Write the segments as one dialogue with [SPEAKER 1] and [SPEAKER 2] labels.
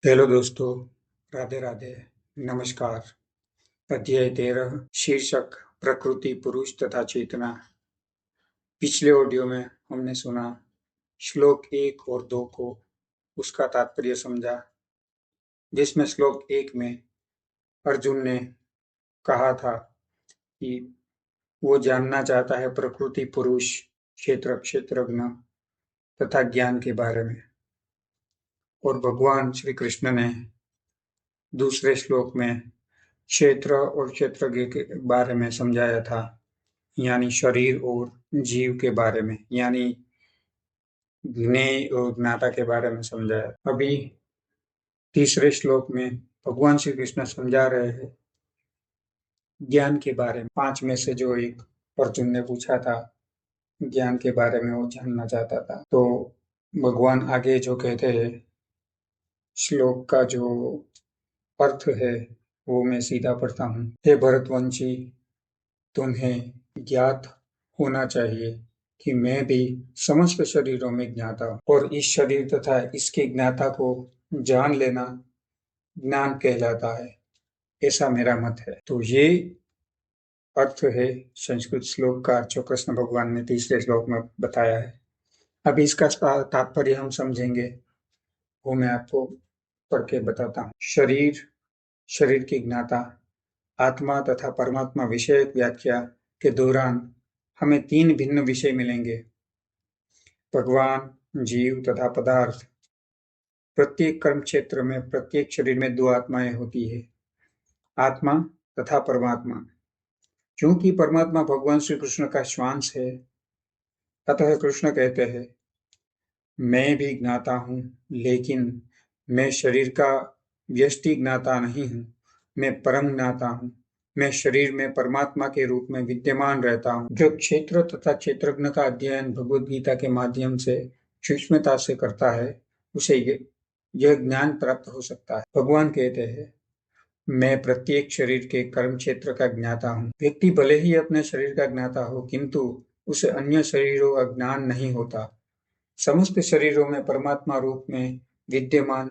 [SPEAKER 1] Hello दोस्तों, राधे राधे, नमस्कार। अध्याय 13, शीर्षक प्रकृति, पुरुष तथा चेतना। पिछले ऑडियो में हमने सुना श्लोक 1 और 2 को, उसका तात्पर्य समझा, जिसमें श्लोक 1 में अर्जुन ने कहा था कि वो जानना चाहता है प्रकृति, पुरुष, क्षेत्र, क्षेत्रज्ञ तथा ज्ञान के बारे में। और भगवान श्री कृष्ण ने दूसरे श्लोक में क्षेत्र और क्षेत्रज्ञ के बारे में समझाया था, यानी शरीर और जीव के बारे में, यानी ज्ञेय और ज्ञाता के बारे में समझाया। अभी तीसरे श्लोक में भगवान श्री कृष्ण समझा रहे हैं ज्ञान के बारे में। 5 में से जो एक अर्जुन ने पूछा था, ज्ञान के बारे में वो जानना चाहता था। तो भगवान आगे जो कहते हैं, श्लोक का जो अर्थ है वो मैं सीधा पढ़ता हूँ। हे भरतवंशी, तुम्हें ज्ञात होना चाहिए कि मैं भी समस्त शरीरों में ज्ञाता हूँ, और इस शरीर तथा इसके ज्ञाता को जान लेना ज्ञान कहलाता है, ऐसा मेरा मत है। तो ये अर्थ है संस्कृत श्लोक का, जो कृष्ण भगवान ने तीसरे श्लोक में बताया है। अब इसका तात्पर्य हम समझेंगे, वो मैं आपको पढ़ के बताता हूँ। शरीर, शरीर की ज्ञाता, आत्मा तथा परमात्मा विषयक व्याख्या के दौरान हमें 3 भिन्न विषय मिलेंगे: भगवान, जीव तथा पदार्थ। प्रत्येक कर्म क्षेत्र में प्रत्येक शरीर में 2 आत्माएं होती है, आत्मा तथा परमात्मा। क्योंकि परमात्मा भगवान श्री कृष्ण का श्वांश है, अतः कृष्ण कहते हैं, मैं भी ज्ञाता हूँ, लेकिन मैं शरीर का व्यष्टि ज्ञाता नहीं हूँ, मैं परम ज्ञाता हूँ। मैं शरीर में परमात्मा के रूप में विद्यमान रहता हूँ। जो क्षेत्र तथा क्षेत्रज्ञ का अध्ययन भगवद गीता के माध्यम से सूक्ष्मता से करता है, उसे यह ज्ञान प्राप्त हो सकता है। भगवान कहते हैं, मैं प्रत्येक शरीर के कर्म क्षेत्र का ज्ञाता हूँ। व्यक्ति भले ही अपने शरीर का ज्ञाता हो, किंतु उसे अन्य शरीरों का ज्ञान नहीं होता। समस्त शरीरों में परमात्मा रूप में विद्यमान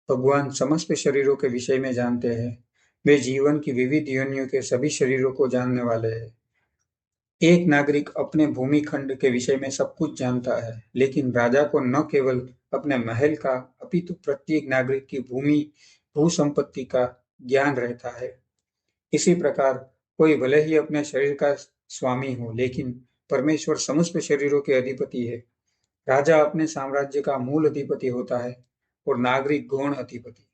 [SPEAKER 1] भगवान समस्त शरीरों के विषय में जानते हैं। वे जीवन की विविध योनियों के सभी शरीरों को जानने वाले हैं। एक नागरिक अपने भूमि खंड के विषय में सब कुछ जानता है, लेकिन राजा को न केवल अपने महल का, अपितु प्रत्येक नागरिक की भू संपत्ति का ज्ञान रहता है। इसी प्रकार कोई भले ही अपने शरीर का स्वामी हो, लेकिन परमेश्वर समस्त शरीरों के अधिपति है। राजा अपने साम्राज्य का मूल अधिपति होता है और नागरिक गौण अधिपति।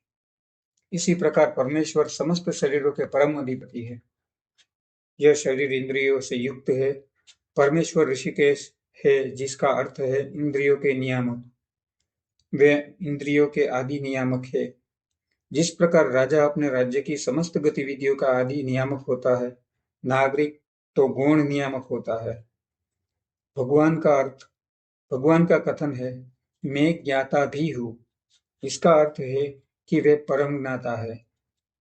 [SPEAKER 1] इसी प्रकार परमेश्वर समस्त शरीरों के परम अधिपति है। यह शरीर इंद्रियों से युक्त है। परमेश्वर ऋषिकेश है, जिसका अर्थ है इंद्रियों के नियामक। वे इंद्रियों के आदि नियामक है। जिस प्रकार राजा अपने राज्य की समस्त गतिविधियों का आदि नियामक होता है, नागरिक तो गौण नियामक होता है। भगवान का कथन है, मैं ज्ञाता भी हूँ। इसका अर्थ है कि वे परम ज्ञाता है।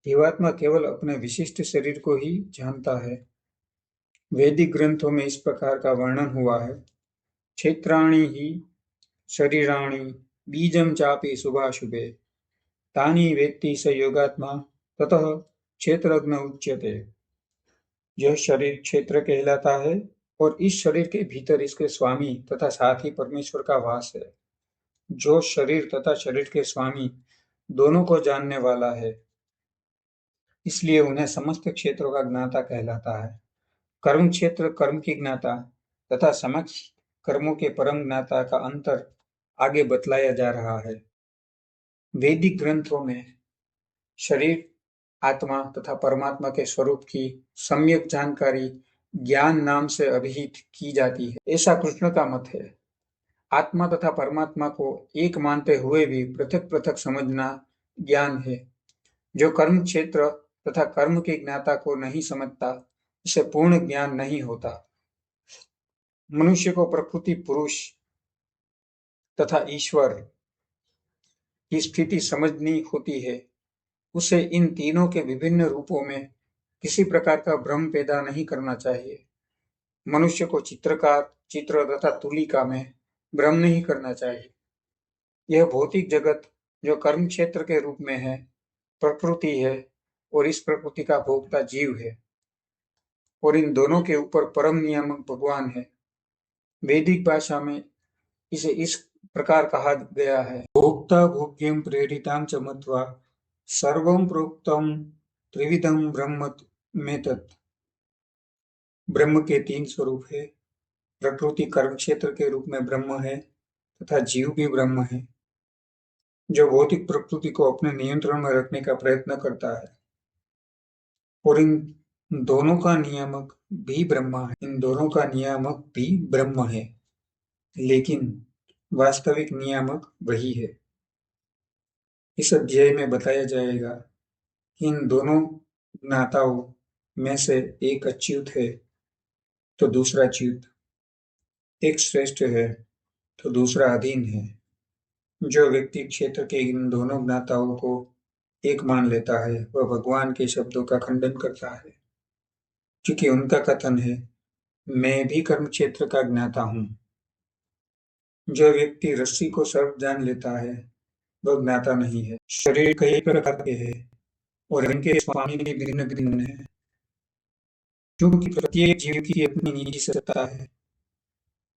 [SPEAKER 1] जीवात्मा केवल अपने विशिष्ट शरीर को ही जानता है। वैदिक ग्रंथों में इस प्रकार का वर्णन हुआ है, क्षेत्राणि ही शरीराणि बीजं चापि शुभाशुभे तानि वेत्ति स योगात्मा ततः क्षेत्रज्ञ उच्यते। यह शरीर क्षेत्र कहलाता है, और इस शरीर के भीतर इसके स्वामी तथा साथ ही परमेश्वर का वास है। जो शरीर तथा शरीर के स्वामी दोनों को जानने वाला है, इसलिए उन्हें समस्त क्षेत्रों का ज्ञाता कहलाता है। कर्म क्षेत्र कर्म की ज्ञाता तथा समस्त कर्मों के परम ज्ञाता का अंतर आगे बतलाया जा रहा है। वैदिक ग्रंथों में शरीर, आत्मा तथा परमात्मा के स्वरूप की सम्यक जानकारी ज्ञान नाम से अभिहित की जाती है, ऐसा कृष्ण का मत है। आत्मा तथा परमात्मा को एक मानते हुए भी पृथक पृथक समझना ज्ञान है। जो कर्म क्षेत्र तथा कर्म के ज्ञाता को नहीं समझता, उसे पूर्ण ज्ञान नहीं होता। मनुष्य को प्रकृति, पुरुष तथा ईश्वर की स्थिति समझनी होती है। उसे इन तीनों के विभिन्न रूपों में किसी प्रकार का भ्रम पैदा नहीं करना चाहिए। मनुष्य को चित्रकार, चित्र तथा तुलिका में भ्रम नहीं करना चाहिए। यह भौतिक जगत जो कर्म क्षेत्र के रूप में है, प्रकृति है और इस प्रकृति का भोक्ता जीव है, और इन दोनों के ऊपर परम नियामक भगवान है। वैदिक भाषा में इसे इस प्रकार कहा गया है, भोक्ता भोग्यम प्रेरितां च मत्वा सर्वं प्रोक्तम त्रिविधम ब्रह्म में तत्। ब्रह्म के 3 स्वरूप है। प्रकृति कर्म क्षेत्र के रूप में ब्रह्म है तथा जीव भी ब्रह्म है, जो भौतिक प्रकृति को अपने नियंत्रण में रखने का प्रयत्न करता है, और इन दोनों का नियामक भी ब्रह्म है। इन दोनों का नियामक भी ब्रह्म है, लेकिन वास्तविक नियामक वही है। इस अध्याय में बताया जाएगा कि इन दोनों ज्ञाताओं में से एक अच्युत है तो दूसरा च्युत, एक श्रेष्ठ है तो दूसरा अधीन है। जो व्यक्ति क्षेत्र के इन दोनों ज्ञाताओं को एक मान लेता है वह भगवान के शब्दों का खंडन करता है, क्योंकि उनका कथन है, मैं भी कर्म क्षेत्र का ज्ञाता हूँ। जो व्यक्ति रस्सी को सर्प जान लेता है वह ज्ञाता नहीं है। शरीर कई प्रकार के हैं और इनके स्वामी भी भिन्न भिन्न है, क्योंकि प्रत्येक जीव की अपनी निजी सत्ता है,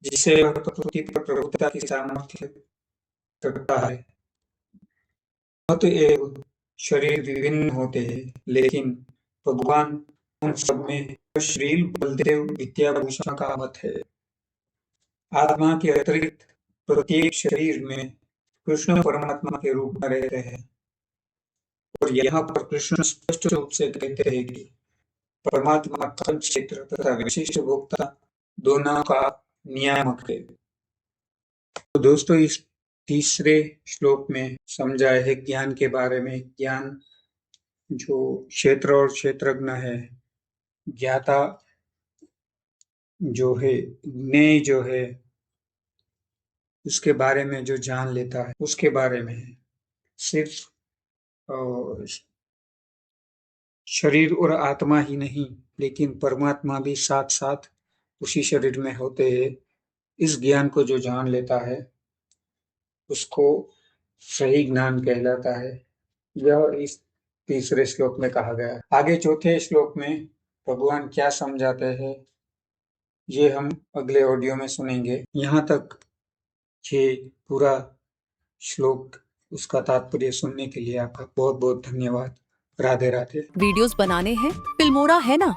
[SPEAKER 1] जिससे वह प्रकृति पर प्रभुता की सामर्थ्य रखता है। अतएव शरीर विभिन्न होते हैं, लेकिन भगवान उन सब में श्रील बलदेव विद्याभूषण का मत है। आत्मा के अतिरिक्त प्रत्येक शरीर में कृष्ण परमात्मा के रूप में रहते हैं, और यहाँ पर कृष्ण स्पष्ट रूप से कहते हैं कि परमात्मा कर्म क्षेत्र तथा विशिष्ट भोक्ता दोनों का नियामक है। तो दोस्तों, इस तीसरे श्लोक में समझाया है ज्ञान के बारे में। ज्ञान जो क्षेत्र और क्षेत्रज्ञ है, ज्ञाता जो है, ज्ञेय जो है, उसके बारे में जो जान लेता है उसके बारे में है। सिर्फ शरीर और आत्मा ही नहीं, लेकिन परमात्मा भी साथ साथ उसी शरीर में होते हैं। इस ज्ञान को जो जान लेता है उसको सही ज्ञान कहलाता है। यह इस तीसरे श्लोक में कहा गया है। आगे चौथे श्लोक में भगवान क्या समझाते हैं ये हम अगले ऑडियो में सुनेंगे। यहाँ तक ये पूरा श्लोक, उसका तात्पर्य सुनने के लिए आपका बहुत बहुत धन्यवाद। राधे राधे।
[SPEAKER 2] वीडियोस बनाने हैं, फिल्मोरा है ना।